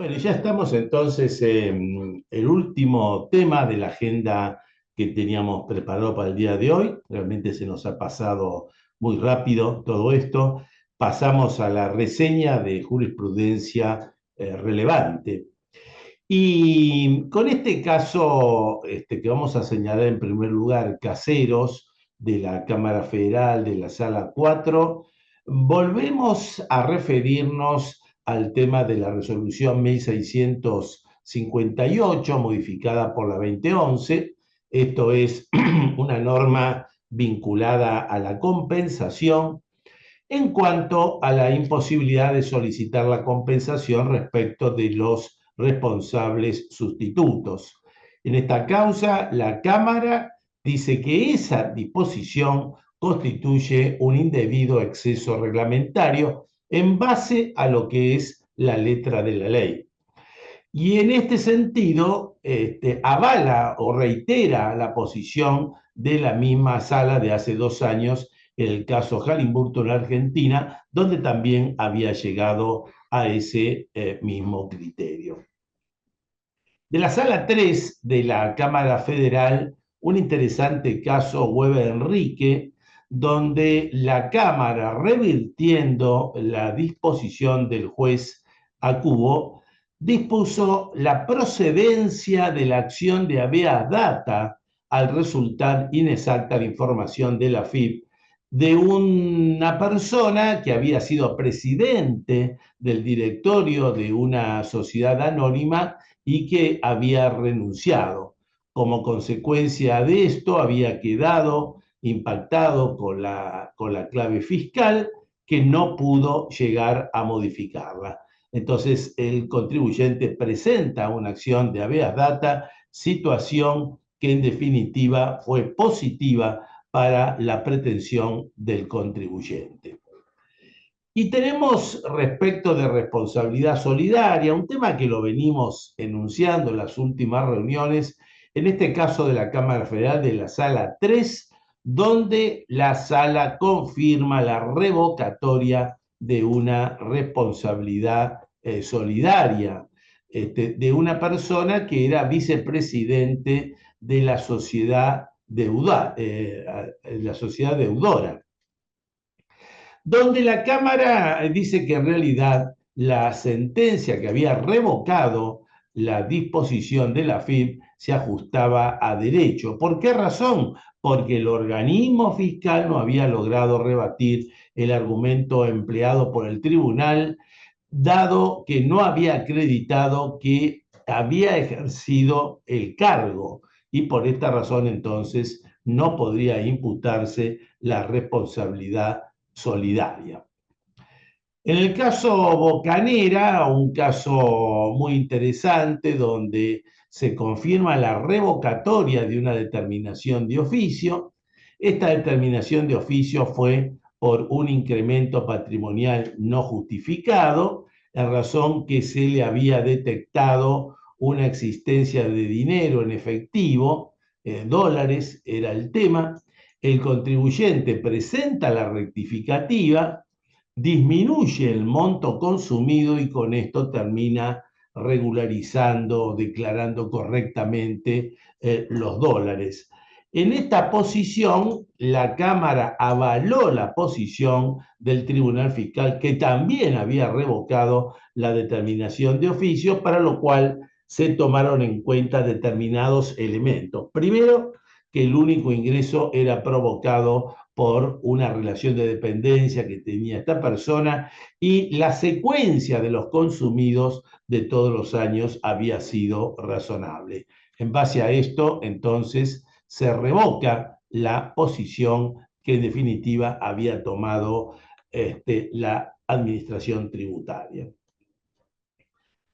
Bueno, ya estamos entonces en el último tema de la agenda que teníamos preparado para el día de hoy. Realmente se nos ha pasado muy rápido todo esto. Pasamos a la reseña de jurisprudencia relevante. Y con este caso que vamos a señalar en primer lugar, Caseros, de la Cámara Federal de la Sala 4, volvemos a referirnos al tema de la resolución 1658, modificada por la 2011. Esto es una norma vinculada a la compensación en cuanto a la imposibilidad de solicitar la compensación respecto de los responsables sustitutos. En esta causa, la Cámara dice que esa disposición constituye un indebido exceso reglamentario en base a lo que es la letra de la ley. Y en este sentido, avala o reitera la posición de la misma sala de hace 2 años en el caso Halimburto en Argentina, donde también había llegado a ese mismo criterio. De la sala 3 de la Cámara Federal, un interesante caso Weber-Enrique, donde la Cámara, revirtiendo la disposición del juez Acubo, dispuso la procedencia de la acción de habeas data al resultar inexacta la información de la AFIP de una persona que había sido presidente del directorio de una sociedad anónima y que había renunciado. Como consecuencia de esto, había quedado impactado con la clave fiscal que no pudo llegar a modificarla. Entonces, el contribuyente presenta una acción de habeas data, situación que en definitiva fue positiva para la pretensión del contribuyente. Y tenemos respecto de responsabilidad solidaria, un tema que lo venimos enunciando en las últimas reuniones, en este caso de la Cámara Federal de la Sala 3, donde la Sala confirma la revocatoria de una responsabilidad solidaria de una persona que era vicepresidente de la sociedad deudora, donde la Cámara dice que en realidad la sentencia que había revocado la disposición de la AFIP se ajustaba a derecho. ¿Por qué razón? Porque el organismo fiscal no había logrado rebatir el argumento empleado por el tribunal, dado que no había acreditado que había ejercido el cargo, y por esta razón entonces no podría imputarse la responsabilidad solidaria. En el caso Bocanera, un caso muy interesante donde se confirma la revocatoria de una determinación de oficio. Esta determinación de oficio fue por un incremento patrimonial no justificado, en razón que se le había detectado una existencia de dinero en efectivo, dólares era el tema. El contribuyente presenta la rectificativa, disminuye el monto consumido y con esto termina regularizando, declarando correctamente los dólares. En esta posición, la Cámara avaló la posición del Tribunal Fiscal, que también había revocado la determinación de oficio, para lo cual se tomaron en cuenta determinados elementos. Primero, que el único ingreso era provocado por una relación de dependencia que tenía esta persona, y la secuencia de los consumidos de todos los años había sido razonable. En base a esto, entonces, se revoca la posición que en definitiva había tomado la administración tributaria.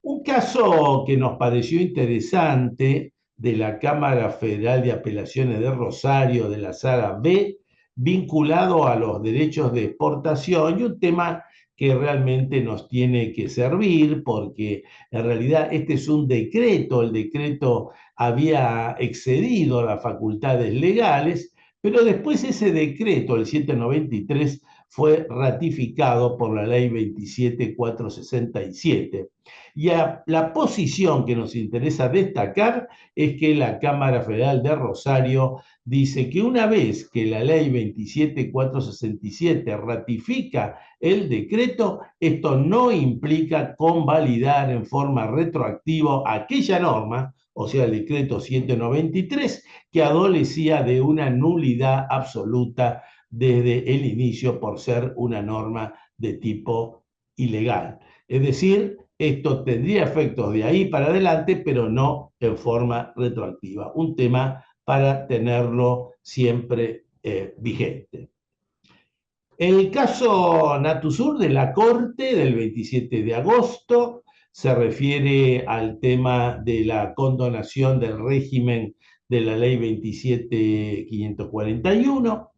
Un caso que nos pareció interesante de la Cámara Federal de Apelaciones de Rosario, de la Sala B, vinculado a los derechos de exportación, y un tema que realmente nos tiene que servir, porque en realidad este es un decreto, el decreto había excedido las facultades legales, pero después ese decreto, el 793, fue ratificado por la ley 27467. Y la posición que nos interesa destacar es que la Cámara Federal de Rosario dice que una vez que la ley 27467 ratifica el decreto, esto no implica convalidar en forma retroactiva aquella norma, o sea, el decreto 193, que adolecía de una nulidad absoluta desde el inicio por ser una norma de tipo ilegal. Es decir, esto tendría efectos de ahí para adelante, pero no en forma retroactiva. Un tema para tenerlo siempre vigente. El caso Natusur de la Corte del 27 de agosto se refiere al tema de la condonación del régimen de la ley 27541.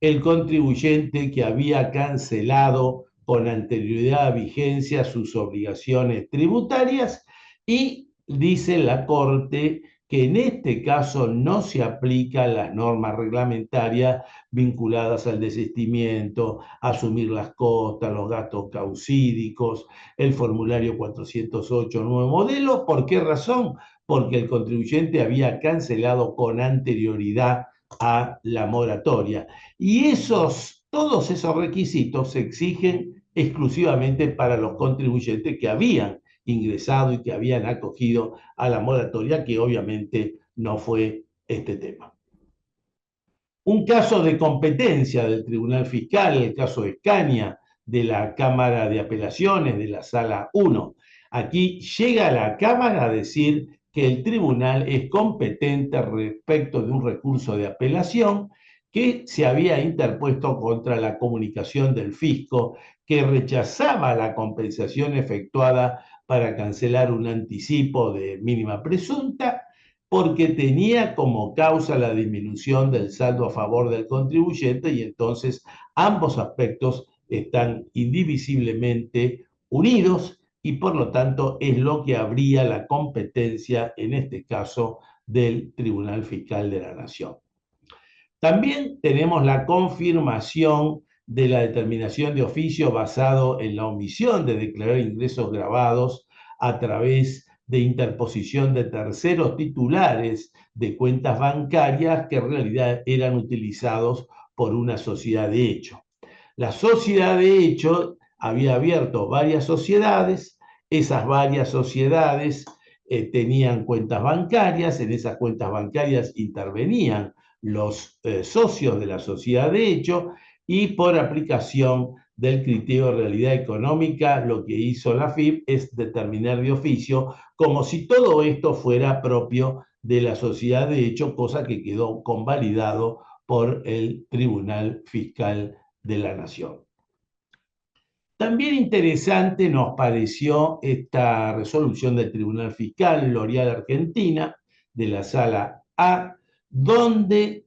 El contribuyente que había cancelado con anterioridad a vigencia sus obligaciones tributarias, y dice la Corte que en este caso no se aplican las normas reglamentarias vinculadas al desistimiento, asumir las costas, los gastos causídicos, el formulario 408 nuevo modelo. ¿Por qué razón? Porque el contribuyente había cancelado con anterioridad a la moratoria. Y todos esos requisitos se exigen exclusivamente para los contribuyentes que habían ingresado y que habían acogido a la moratoria, que obviamente no fue este tema. Un caso de competencia del Tribunal Fiscal, el caso Escaña, de la Cámara de Apelaciones de la Sala 1. Aquí llega la Cámara a decir que el tribunal es competente respecto de un recurso de apelación que se había interpuesto contra la comunicación del fisco, que rechazaba la compensación efectuada para cancelar un anticipo de mínima presunta, porque tenía como causa la disminución del saldo a favor del contribuyente, y entonces ambos aspectos están indivisiblemente unidos y por lo tanto es lo que habría la competencia en este caso del Tribunal Fiscal de la Nación. También tenemos la confirmación de la determinación de oficio basado en la omisión de declarar ingresos grabados a través de interposición de terceros titulares de cuentas bancarias que en realidad eran utilizados por una sociedad de hecho. La sociedad de hecho había abierto varias sociedades, esas varias sociedades tenían cuentas bancarias, en esas cuentas bancarias intervenían los socios de la sociedad de hecho, y por aplicación del criterio de realidad económica, lo que hizo la FIP es determinar de oficio como si todo esto fuera propio de la sociedad de hecho, cosa que quedó convalidado por el Tribunal Fiscal de la Nación. También interesante nos pareció esta resolución del Tribunal Fiscal L'Oreal Argentina, de la Sala A, donde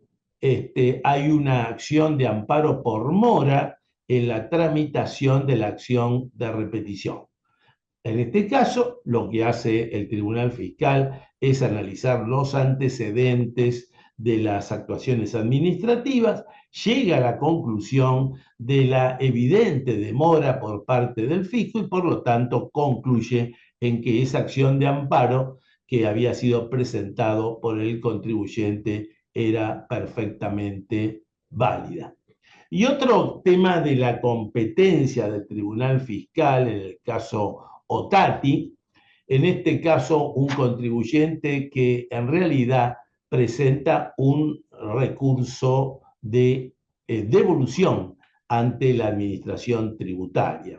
hay una acción de amparo por mora en la tramitación de la acción de repetición. En este caso, lo que hace el Tribunal Fiscal es analizar los antecedentes de las actuaciones administrativas, llega a la conclusión de la evidente demora por parte del fisco y por lo tanto concluye en que esa acción de amparo que había sido presentado por el contribuyente era perfectamente válida. Y otro tema de la competencia del Tribunal Fiscal, en el caso Otati, en este caso un contribuyente que en realidad presenta un recurso de devolución ante la administración tributaria.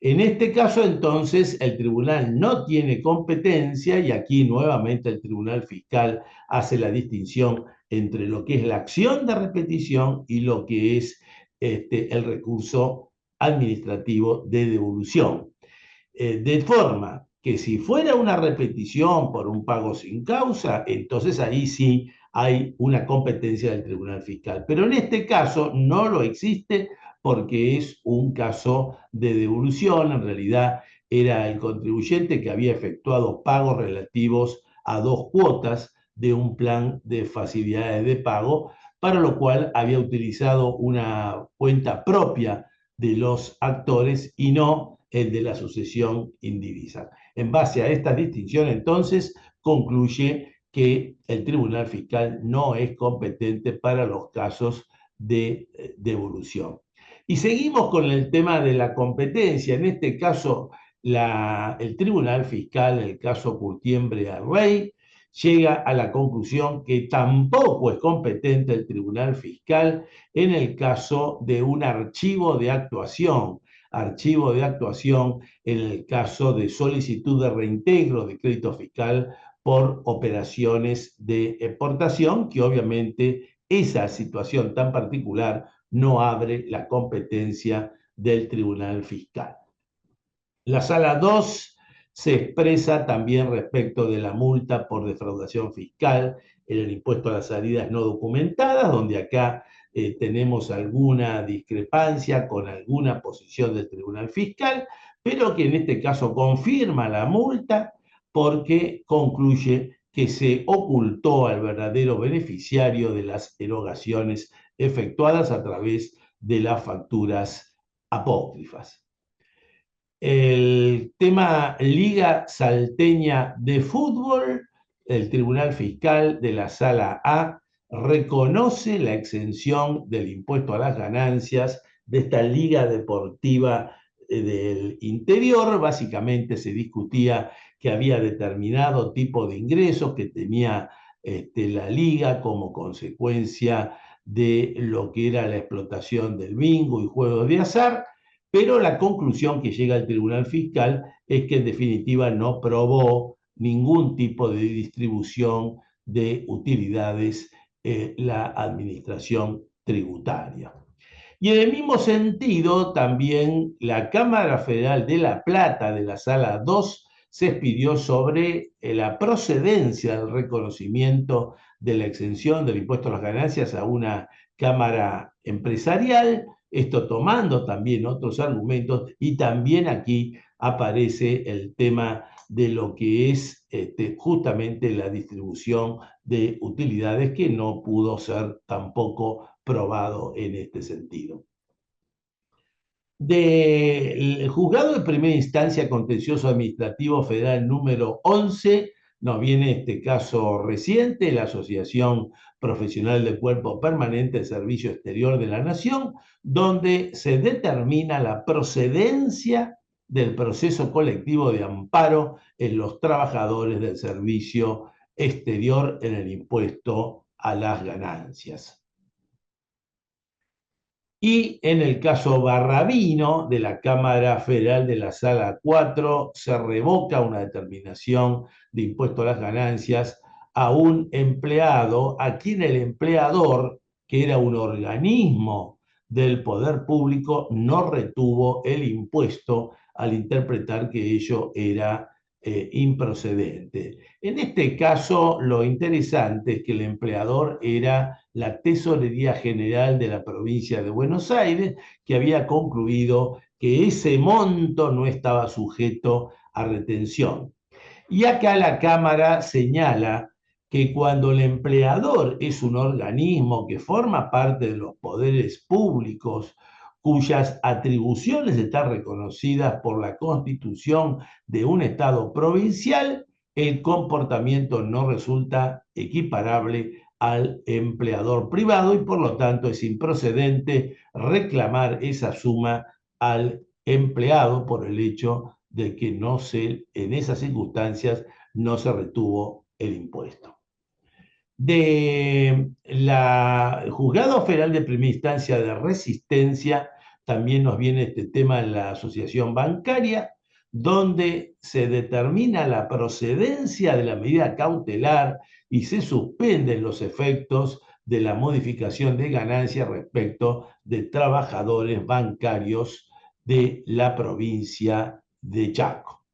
En este caso, entonces, el tribunal no tiene competencia y aquí nuevamente el Tribunal Fiscal hace la distinción entre lo que es la acción de repetición y lo que es el recurso administrativo de devolución. De forma que si fuera una repetición por un pago sin causa, entonces ahí sí hay una competencia del Tribunal Fiscal. Pero en este caso no lo existe porque es un caso de devolución. En realidad era el contribuyente que había efectuado pagos relativos a 2 cuotas de un plan de facilidades de pago para lo cual había utilizado una cuenta propia de los actores y no el de la sucesión indivisa. En base a esta distinción, entonces, concluye que el Tribunal Fiscal no es competente para los casos de devolución. Y seguimos con el tema de la competencia. En este caso, el Tribunal Fiscal, el caso Curtiembre-Rey, llega a la conclusión que tampoco es competente el Tribunal Fiscal en el caso de un archivo de actuación en el caso de solicitud de reintegro de crédito fiscal por operaciones de exportación, que obviamente esa situación tan particular no abre la competencia del Tribunal Fiscal. La sala 2 se expresa también respecto de la multa por defraudación fiscal en el impuesto a las salidas no documentadas, donde acá tenemos alguna discrepancia con alguna posición del Tribunal Fiscal, pero que en este caso confirma la multa porque concluye que se ocultó al verdadero beneficiario de las erogaciones efectuadas a través de las facturas apócrifas. El tema Liga Salteña de Fútbol, el Tribunal Fiscal de la Sala A reconoce la exención del impuesto a las ganancias de esta liga deportiva del interior. Básicamente se discutía que había determinado tipo de ingresos que tenía la liga como consecuencia de lo que era la explotación del bingo y juegos de azar, pero la conclusión que llega al Tribunal Fiscal es que en definitiva no probó ningún tipo de distribución de utilidades la administración tributaria. Y en el mismo sentido, también la Cámara Federal de La Plata, de la Sala 2, se expidió sobre la procedencia del reconocimiento de la exención del impuesto a las ganancias a una cámara empresarial, esto tomando también otros argumentos, y también aquí aparece el tema de lo que es justamente la distribución de utilidades, que no pudo ser tampoco probado en este sentido. Del Juzgado de Primera Instancia Contencioso Administrativo Federal número 11, nos viene este caso reciente, la Asociación Profesional de Cuerpo Permanente de Servicio Exterior de la Nación, donde se determina la procedencia del proceso colectivo de amparo en los trabajadores del servicio exterior en el impuesto a las ganancias. Y en el caso Barrabino, de la Cámara Federal de la Sala 4, se revoca una determinación de impuesto a las ganancias a un empleado, a quien el empleador, que era un organismo del poder público, no retuvo el impuesto al interpretar que ello era improcedente. En este caso, lo interesante es que el empleador era la Tesorería General de la provincia de Buenos Aires, que había concluido que ese monto no estaba sujeto a retención. Y acá la Cámara señala que cuando el empleador es un organismo que forma parte de los poderes públicos, cuyas atribuciones están reconocidas por la Constitución de un Estado provincial, el comportamiento no resulta equiparable al empleador privado y por lo tanto es improcedente reclamar esa suma al empleado por el hecho de que en esas circunstancias no se retuvo el impuesto. De la Juzgado Federal de Primera Instancia de Resistencia también nos viene este tema en la asociación bancaria, donde se determina la procedencia de la medida cautelar y se suspenden los efectos de la modificación de ganancias respecto de trabajadores bancarios de la provincia de Chaco.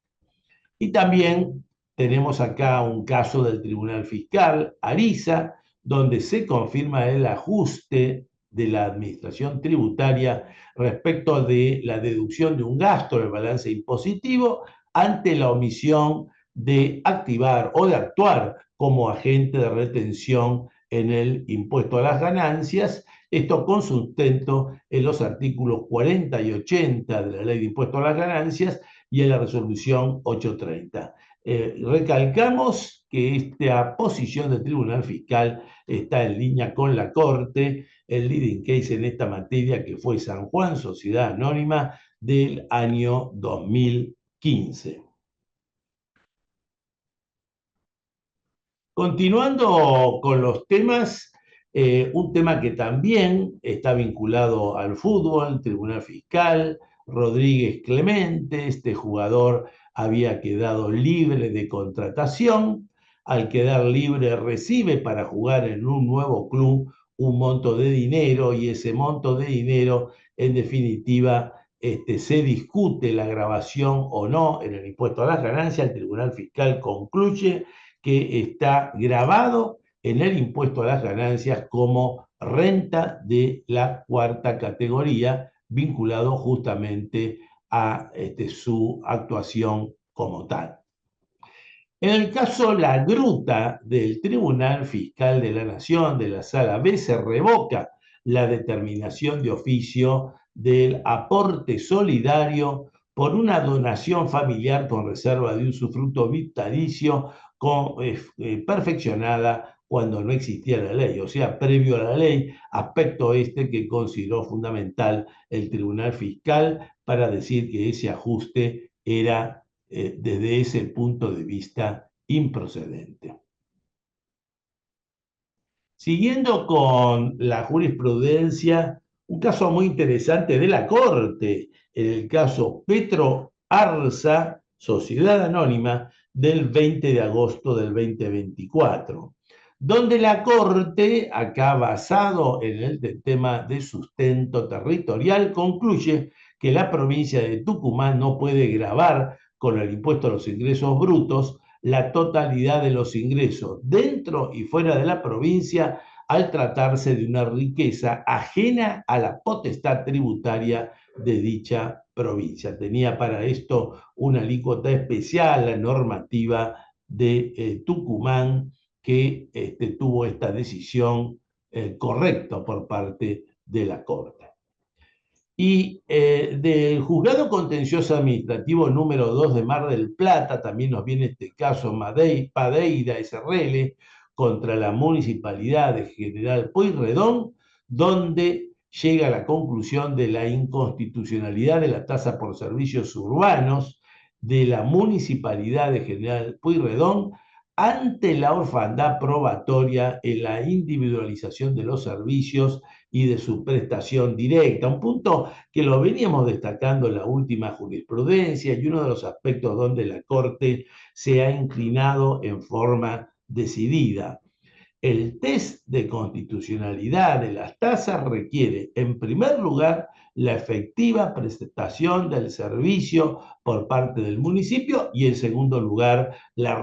Y también tenemos acá un caso del Tribunal Fiscal, Ariza, donde se confirma el ajuste de la administración tributaria respecto de la deducción de un gasto del balance impositivo ante la omisión de activar o de actuar como agente de retención en el impuesto a las ganancias, esto con sustento en los artículos 40 y 80 de la Ley de Impuesto a las Ganancias y en la resolución 830. Recalcamos que esta posición del Tribunal Fiscal está en línea con la Corte, el leading case en esta materia que fue San Juan, Sociedad Anónima, del año 2015. Continuando con los temas, un tema que también está vinculado al fútbol, Tribunal Fiscal, Rodríguez Clemente, este jugador había quedado libre de contratación, al quedar libre recibe para jugar en un nuevo club un monto de dinero y ese monto de dinero en definitiva se discute la grabación o no en el impuesto a las ganancias, el Tribunal Fiscal concluye que está grabado en el impuesto a las ganancias como renta de la cuarta categoría, vinculado justamente a su actuación como tal. En el caso La Gruta del Tribunal Fiscal de la Nación de la Sala B se revoca la determinación de oficio del aporte solidario por una donación familiar con reserva de usufructo vitalicio perfeccionada cuando no existía la ley, o sea, previo a la ley, aspecto este que consideró fundamental el Tribunal Fiscal para decir que ese ajuste era desde ese punto de vista improcedente. Siguiendo con la jurisprudencia, un caso muy interesante de la Corte, en el caso Petro Arza, Sociedad Anónima, del 20 de agosto del 2024, donde la Corte, acá basado en el tema de sustento territorial, concluye que la provincia de Tucumán no puede gravar con el impuesto a los ingresos brutos la totalidad de los ingresos dentro y fuera de la provincia al tratarse de una riqueza ajena a la potestad tributaria de dicha provincia. Tenía para esto una alícuota especial, la normativa de Tucumán, que tuvo esta decisión correcta por parte de la Corte. Y del Juzgado Contencioso Administrativo número 2 de Mar del Plata, también nos viene este caso Padeira SRL contra la Municipalidad de General Pueyrredón, donde llega a la conclusión de la inconstitucionalidad de la tasa por servicios urbanos de la Municipalidad de General Pueyrredón ante la orfandad probatoria en la individualización de los servicios y de su prestación directa, un punto que lo veníamos destacando en la última jurisprudencia y uno de los aspectos donde la Corte se ha inclinado en forma decidida. El test de constitucionalidad de las tasas requiere, en primer lugar, la efectiva prestación del servicio por parte del municipio y, en segundo lugar, la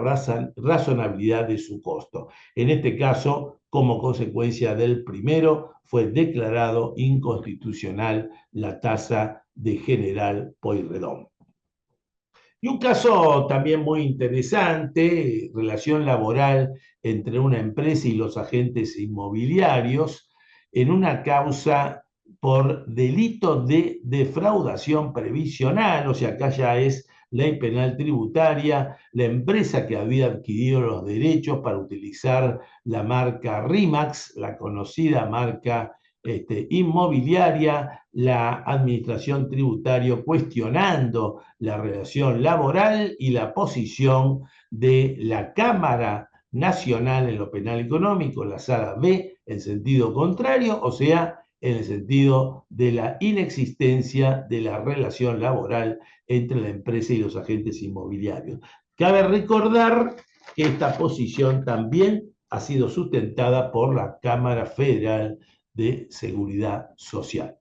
razonabilidad de su costo. En este caso, como consecuencia del primero, fue declarado inconstitucional la tasa de General Pueyrredón. Y un caso también muy interesante, relación laboral entre una empresa y los agentes inmobiliarios en una causa por delito de defraudación previsional, o sea, acá ya es ley penal tributaria, la empresa que había adquirido los derechos para utilizar la marca RIMAX, la conocida marca inmobiliaria, la administración tributaria cuestionando la relación laboral y la posición de la Cámara Nacional en lo penal económico, la sala B, en sentido contrario, o sea, en el sentido de la inexistencia de la relación laboral entre la empresa y los agentes inmobiliarios. Cabe recordar que esta posición también ha sido sustentada por la Cámara Federal de Seguridad Social.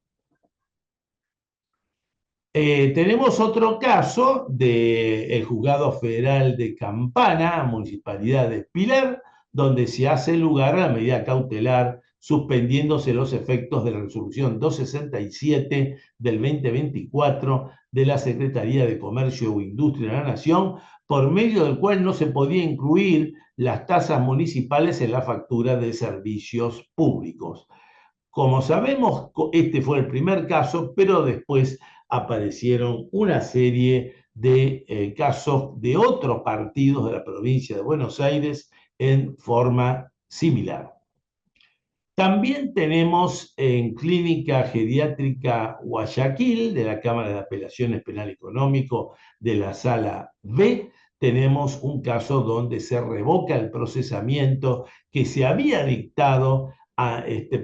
Tenemos otro caso del Juzgado Federal de Campana, Municipalidad de Pilar, donde se hace lugar a la medida cautelar suspendiéndose los efectos de la resolución 267 del 2024 de la Secretaría de Comercio e Industria de la Nación, por medio del cual no se podía incluir las tasas municipales en la factura de servicios públicos. Como sabemos, este fue el primer caso, pero después aparecieron una serie de casos de otros partidos de la provincia de Buenos Aires en forma similar. También tenemos en Clínica Geriátrica Guayaquil, de la Cámara de Apelaciones Penal Económico de la Sala B, tenemos un caso donde se revoca el procesamiento que se había dictado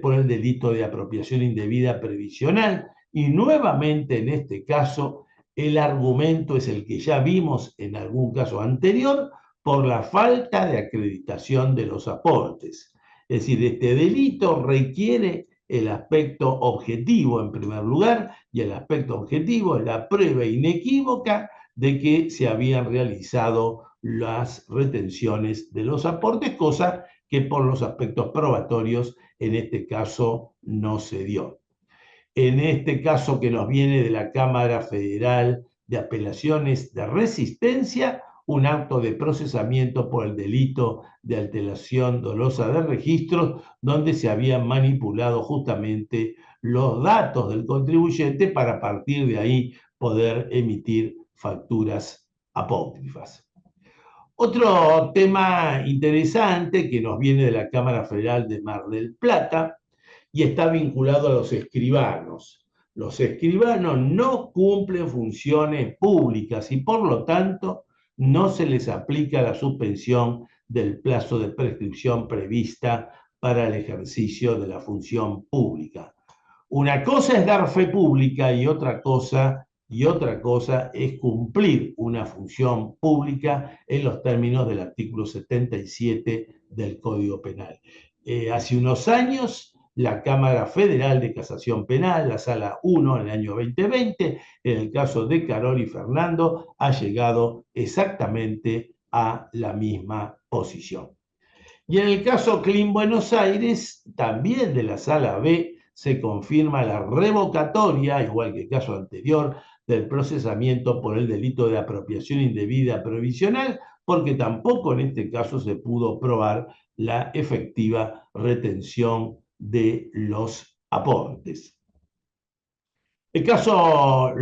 por el delito de apropiación indebida previsional, y nuevamente en este caso el argumento es el que ya vimos en algún caso anterior, por la falta de acreditación de los aportes. Es decir, este delito requiere el aspecto objetivo en primer lugar, y el aspecto objetivo es la prueba inequívoca de que se habían realizado las retenciones de los aportes, cosa que por los aspectos probatorios en este caso no se dio. En este caso que nos viene de la Cámara Federal de Apelaciones de Resistencia, un acto de procesamiento por el delito de alteración dolosa de registros, donde se habían manipulado justamente los datos del contribuyente para a partir de ahí poder emitir facturas apócrifas. Otro tema interesante que nos viene de la Cámara Federal de Mar del Plata y está vinculado a los escribanos. Los escribanos no cumplen funciones públicas y por lo tanto no se les aplica la suspensión del plazo de prescripción prevista para el ejercicio de la función pública. Una cosa es dar fe pública y otra cosa es cumplir una función pública en los términos del artículo 77 del Código Penal. Hace unos años, la Cámara Federal de Casación Penal, la Sala 1, en el año 2020, en el caso de Carol y Fernando, ha llegado exactamente a la misma posición. Y en el caso Clean Buenos Aires, también de la Sala B, se confirma la revocatoria, igual que el caso anterior, del procesamiento por el delito de apropiación indebida provisional, porque tampoco en este caso se pudo probar la efectiva retención de los aportes. El caso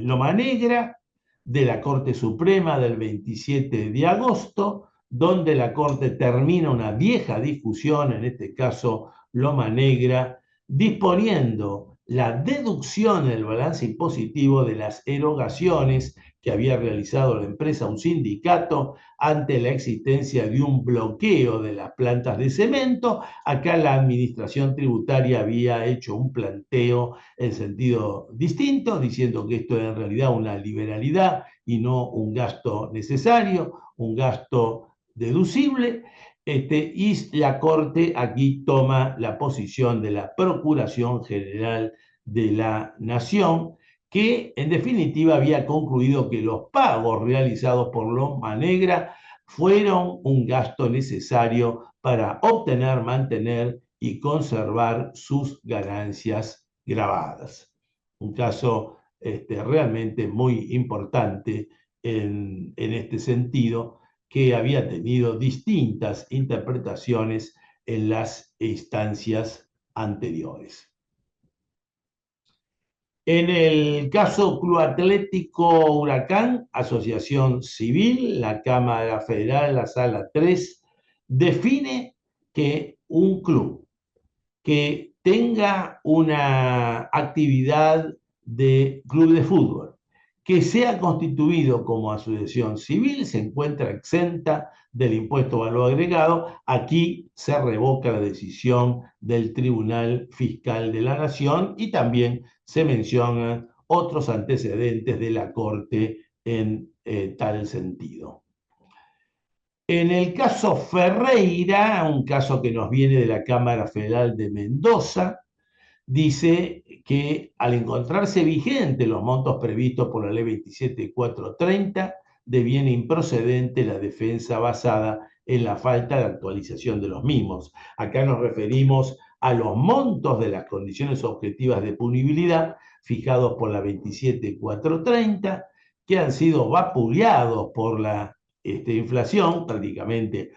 Loma Negra, de la Corte Suprema del 27 de agosto, donde la Corte termina una vieja discusión, en este caso Loma Negra, disponiendo la deducción del balance impositivo de las erogaciones que había realizado la empresa, un sindicato, ante la existencia de un bloqueo de las plantas de cemento. Acá la administración tributaria había hecho un planteo en sentido distinto, diciendo que esto era en realidad una liberalidad y no un gasto necesario, un gasto deducible. Y la Corte aquí toma la posición de la Procuración General de la Nación, que en definitiva había concluido que los pagos realizados por Loma Negra fueron un gasto necesario para obtener, mantener y conservar sus ganancias grabadas. Un caso realmente muy importante en este sentido, que había tenido distintas interpretaciones en las instancias anteriores. En el caso Club Atlético Huracán, Asociación Civil, la Cámara Federal, la Sala 3, define que un club que tenga una actividad de club de fútbol, que sea constituido como asociación civil, se encuentra exenta del impuesto valor agregado. Aquí se revoca la decisión del Tribunal Fiscal de la Nación y también se mencionan otros antecedentes de la Corte en tal sentido. En el caso Ferreira, un caso que nos viene de la Cámara Federal de Mendoza, dice que al encontrarse vigentes los montos previstos por la Ley 27.430, deviene improcedente la defensa basada en la falta de actualización de los mismos. Acá nos referimos a los montos de las condiciones objetivas de punibilidad fijados por la 27430, que han sido vapuleados por la inflación. Prácticamente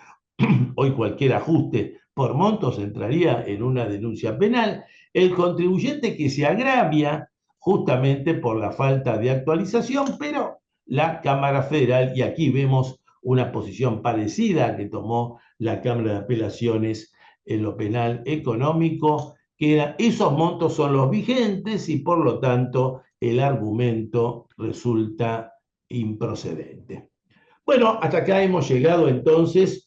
hoy cualquier ajuste por montos entraría en una denuncia penal. El contribuyente que se agravia justamente por la falta de actualización, pero la Cámara Federal, y aquí vemos una posición parecida que tomó la Cámara de Apelaciones en lo penal económico, que esos montos son los vigentes y por lo tanto el argumento resulta improcedente. Bueno, hasta acá hemos llegado entonces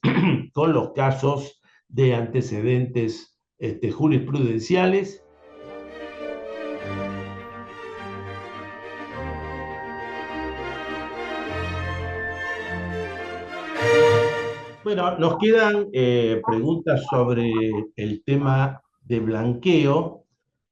con los casos de antecedentes jurisprudenciales. Bueno, nos quedan preguntas sobre el tema de blanqueo,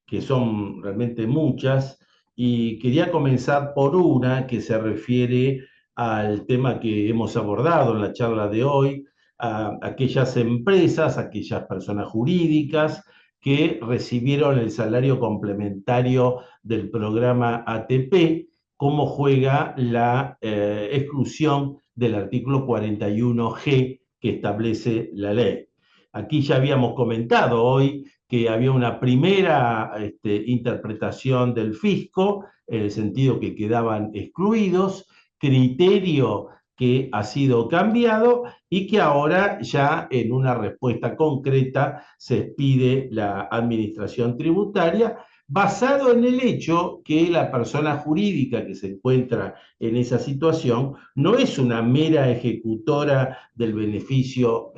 que son realmente muchas, y quería comenzar por una que se refiere al tema que hemos abordado en la charla de hoy, a aquellas empresas, aquellas personas jurídicas que recibieron el salario complementario del programa ATP, cómo juega la exclusión del artículo 41G que establece la ley. Aquí ya habíamos comentado hoy que había una primera interpretación del fisco, en el sentido que quedaban excluidos, criterio que ha sido cambiado y que ahora ya en una respuesta concreta se pide la administración tributaria, basado en el hecho que la persona jurídica que se encuentra en esa situación no es una mera ejecutora del beneficio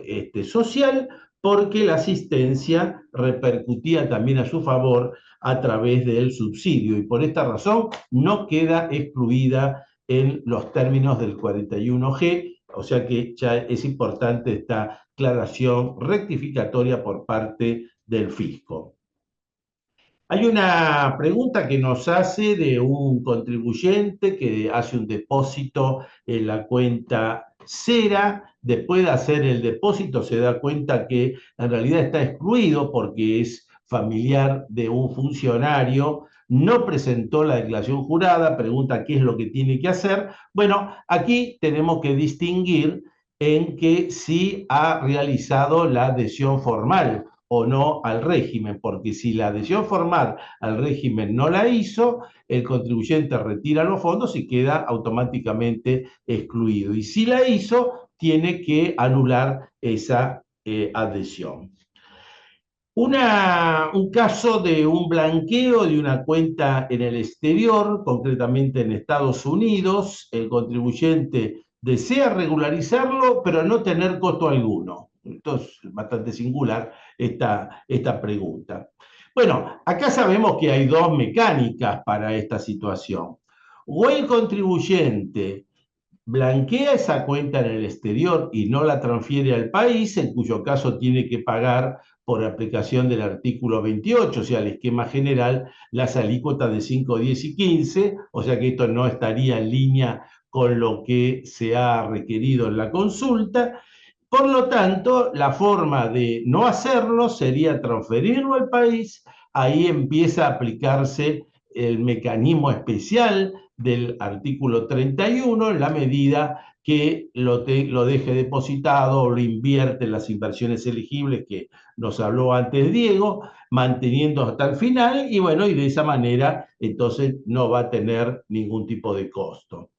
social, porque la asistencia repercutía también a su favor a través del subsidio y por esta razón no queda excluida en los términos del 41G, o sea que ya es importante esta aclaración rectificatoria por parte del fisco. Hay una pregunta que nos hace de un contribuyente que hace un depósito en la cuenta Cera. Después de hacer el depósito se da cuenta que en realidad está excluido porque es familiar de un funcionario, no presentó la declaración jurada, pregunta qué es lo que tiene que hacer. Bueno, aquí tenemos que distinguir en que sí ha realizado la adhesión formal o no al régimen, porque si la adhesión formal al régimen no la hizo, el contribuyente retira los fondos y queda automáticamente excluido. Y si la hizo, tiene que anular esa adhesión. Un caso de un blanqueo de una cuenta en el exterior, concretamente en Estados Unidos, el contribuyente desea regularizarlo, pero no tener costo alguno. Entonces, es bastante singular esta pregunta. Bueno, acá sabemos que hay dos mecánicas para esta situación. O el contribuyente blanquea esa cuenta en el exterior y no la transfiere al país, en cuyo caso tiene que pagar por aplicación del artículo 28, o sea, el esquema general, las alícuotas de 5, 10 y 15, o sea que esto no estaría en línea con lo que se ha requerido en la consulta. Por lo tanto, la forma de no hacerlo sería transferirlo al país, ahí empieza a aplicarse el mecanismo especial del artículo 31 en la medida que lo deje depositado o lo invierte en las inversiones elegibles que nos habló antes Diego, manteniendo hasta el final y bueno, y de esa manera entonces no va a tener ningún tipo de costo.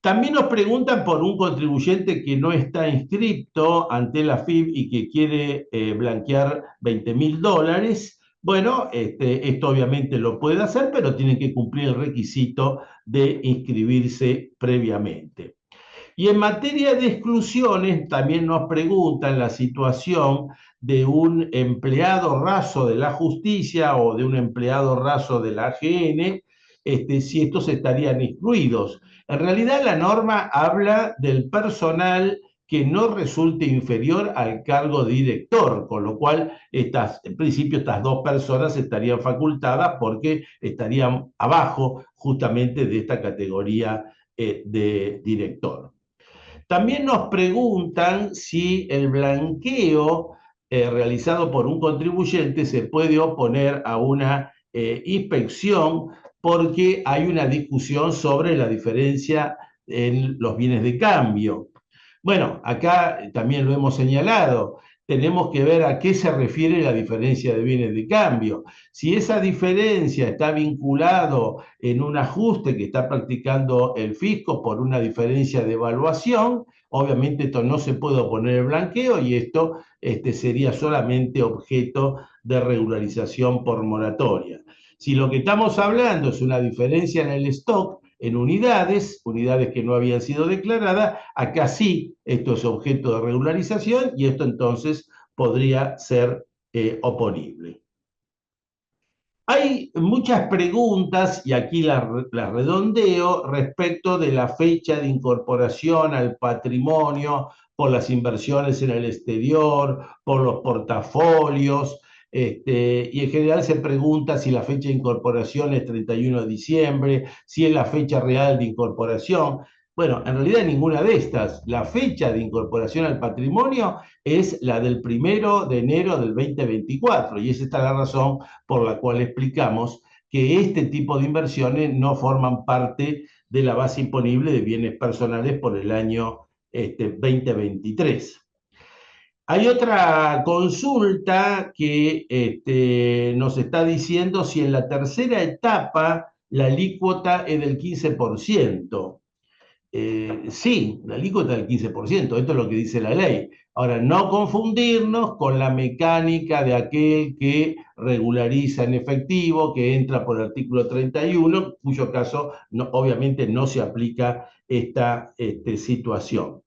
También nos preguntan por un contribuyente que no está inscrito ante la FIP y que quiere blanquear $20.000. Bueno, esto obviamente lo puede hacer, pero tiene que cumplir el requisito de inscribirse previamente. Y en materia de exclusiones, también nos preguntan la situación de un empleado raso de la justicia o de un empleado raso de la AGN, si estos estarían excluidos. En realidad la norma habla del personal que no resulte inferior al cargo de director, con lo cual en principio estas dos personas estarían facultadas porque estarían abajo justamente de esta categoría de director. También nos preguntan si el blanqueo realizado por un contribuyente se puede oponer a una inspección porque hay una discusión sobre la diferencia en los bienes de cambio. Bueno, acá también lo hemos señalado, tenemos que ver a qué se refiere la diferencia de bienes de cambio. Si esa diferencia está vinculado en un ajuste que está practicando el fisco por una diferencia de evaluación, obviamente esto no se puede oponer el blanqueo y esto sería solamente objeto de regularización por moratoria. Si lo que estamos hablando es una diferencia en el stock, en unidades que no habían sido declaradas, acá sí, esto es objeto de regularización y esto entonces podría ser oponible. Hay muchas preguntas, y aquí las redondeo, respecto de la fecha de incorporación al patrimonio por las inversiones en el exterior, por los portafolios, y en general se pregunta si la fecha de incorporación es 31 de diciembre, si es la fecha real de incorporación. Bueno, en realidad ninguna de estas. La fecha de incorporación al patrimonio es la del 1 de enero del 2024, y esa está la razón por la cual explicamos que este tipo de inversiones no forman parte de la base imponible de bienes personales por el año 2023. Hay otra consulta que nos está diciendo si en la tercera etapa la alícuota es del 15%. Sí, la alícuota del 15%, esto es lo que dice la ley. Ahora, no confundirnos con la mecánica de aquel que regulariza en efectivo, que entra por el artículo 31, cuyo caso obviamente no se aplica esta situación.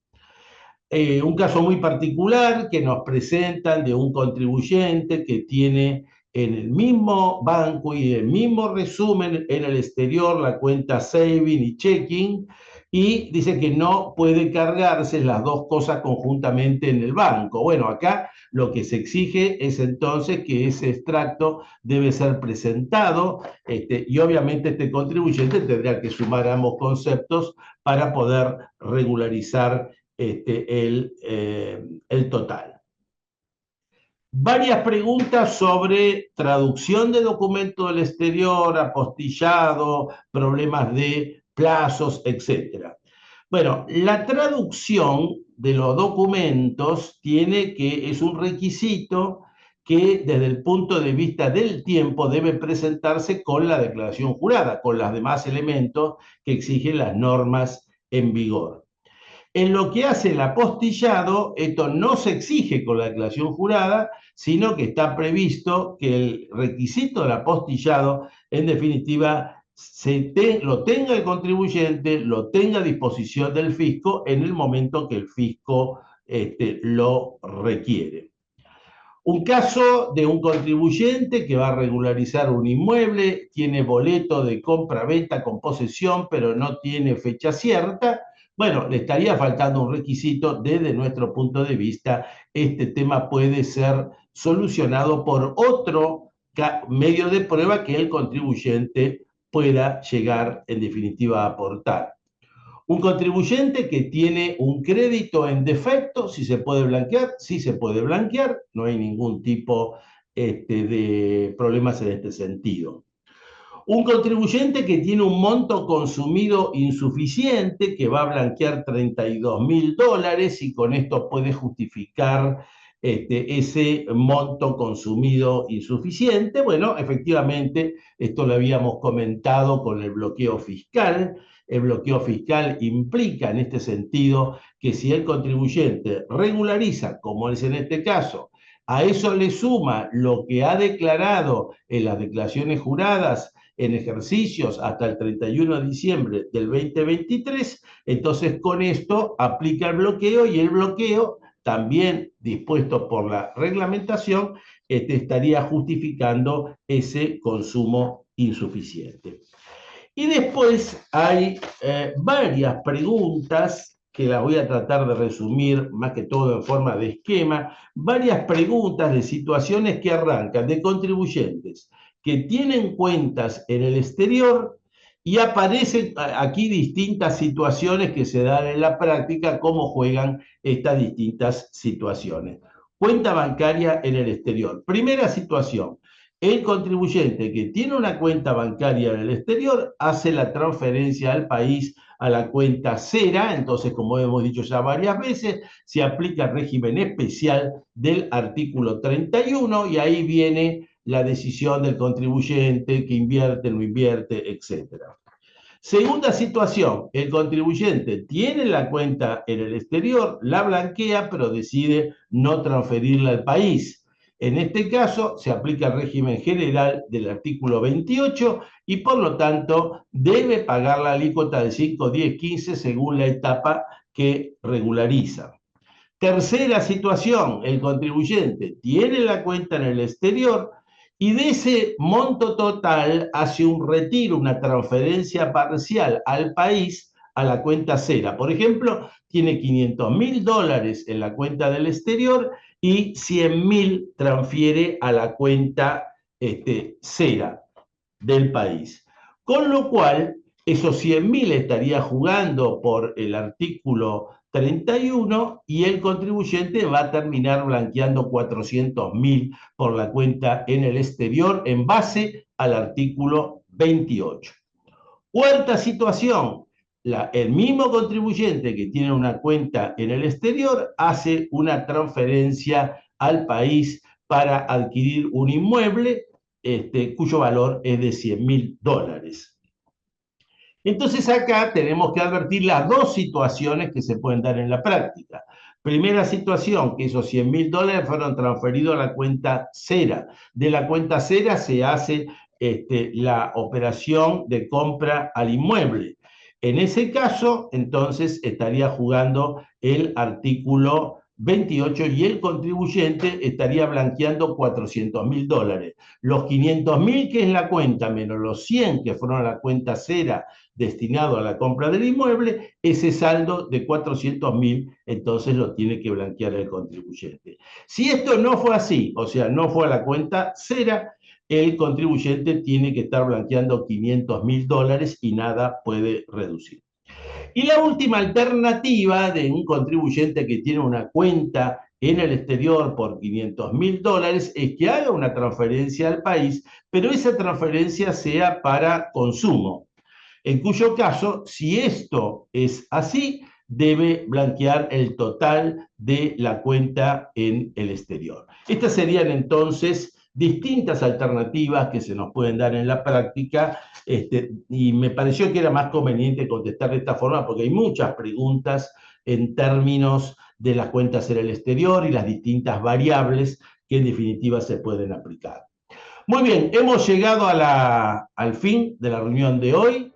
Un caso muy particular que nos presentan de un contribuyente que tiene en el mismo banco y el mismo resumen en el exterior la cuenta saving y checking, y dice que no puede cargarse las dos cosas conjuntamente en el banco. Bueno, acá lo que se exige es entonces que ese extracto debe ser presentado, y obviamente este contribuyente tendrá que sumar ambos conceptos para poder regularizar el total. Varias preguntas sobre traducción de documentos del exterior, apostillado, problemas de plazos, etc. Bueno, la traducción de los documentos es un requisito que desde el punto de vista del tiempo debe presentarse con la declaración jurada, con los demás elementos que exigen las normas en vigor. En lo que hace el apostillado, esto no se exige con la declaración jurada, sino que está previsto que el requisito del apostillado, en definitiva, lo tenga el contribuyente, lo tenga a disposición del fisco en el momento que el fisco lo requiere. Un caso de un contribuyente que va a regularizar un inmueble, tiene boleto de compra-venta con posesión, pero no tiene fecha cierta. Bueno, le estaría faltando un requisito. Desde nuestro punto de vista, este tema puede ser solucionado por otro medio de prueba que el contribuyente pueda llegar, en definitiva, a aportar. Un contribuyente que tiene un crédito en defecto, si se puede blanquear, sí se puede blanquear, no hay ningún tipo de problemas en este sentido. Un contribuyente que tiene un monto consumido insuficiente, que va a blanquear $32.000 y con esto puede justificar ese monto consumido insuficiente. Bueno, efectivamente, esto lo habíamos comentado con el bloqueo fiscal. El bloqueo fiscal implica en este sentido que si el contribuyente regulariza, como es en este caso, a eso le suma lo que ha declarado en las declaraciones juradas en ejercicios hasta el 31 de diciembre del 2023, entonces con esto aplica el bloqueo, y el bloqueo, también dispuesto por la reglamentación, estaría justificando ese consumo insuficiente. Y después hay varias preguntas que las voy a tratar de resumir, más que todo en forma de esquema, varias preguntas de situaciones que arrancan de contribuyentes que tienen cuentas en el exterior Y aparecen aquí distintas situaciones que se dan en la práctica, cómo juegan estas distintas situaciones. Cuenta bancaria en el exterior. Primera situación, el contribuyente que tiene una cuenta bancaria en el exterior hace la transferencia al país a la cuenta cera, entonces como hemos dicho ya varias veces, se aplica el régimen especial del artículo 31 y ahí viene la decisión del contribuyente que invierte, no invierte, etcétera. Segunda situación, el contribuyente tiene la cuenta en el exterior, la blanquea, pero decide no transferirla al país. En este caso, se aplica el régimen general del artículo 28 y por lo tanto debe pagar la alícuota del 5, 10, 15 según la etapa que regulariza. Tercera situación, el contribuyente tiene la cuenta en el exterior y de ese monto total hace un retiro, una transferencia parcial al país a la cuenta cera. Por ejemplo, tiene $500.000 en la cuenta del exterior y 100.000 transfiere a la cuenta cera del país. Con lo cual, esos 100.000 estaría jugando por el artículo 31 y el contribuyente va a terminar blanqueando 400.000 por la cuenta en el exterior en base al artículo 28. Cuarta situación, el mismo contribuyente que tiene una cuenta en el exterior hace una transferencia al país para adquirir un inmueble cuyo valor es de $100.000. Entonces acá tenemos que advertir las dos situaciones que se pueden dar en la práctica. Primera situación, que esos $100.000 fueron transferidos a la cuenta cera. De la cuenta cera se hace la operación de compra al inmueble. En ese caso, entonces, estaría jugando el artículo 28 y el contribuyente estaría blanqueando $400.000. Los 500.000 que es la cuenta menos los 100 que fueron a la cuenta cera destinado a la compra del inmueble, ese saldo de 400.000 entonces lo tiene que blanquear el contribuyente. Si esto no fue así, o sea, no fue a la cuenta cera, el contribuyente tiene que estar blanqueando $500.000 y nada puede reducir. Y la última alternativa de un contribuyente que tiene una cuenta en el exterior por $500.000 es que haga una transferencia al país, pero esa transferencia sea para consumo. En cuyo caso, si esto es así, debe blanquear el total de la cuenta en el exterior. Estas serían entonces distintas alternativas que se nos pueden dar en la práctica y me pareció que era más conveniente contestar de esta forma porque hay muchas preguntas en términos de las cuentas en el exterior y las distintas variables que en definitiva se pueden aplicar. Muy bien, hemos llegado al fin de la reunión de hoy.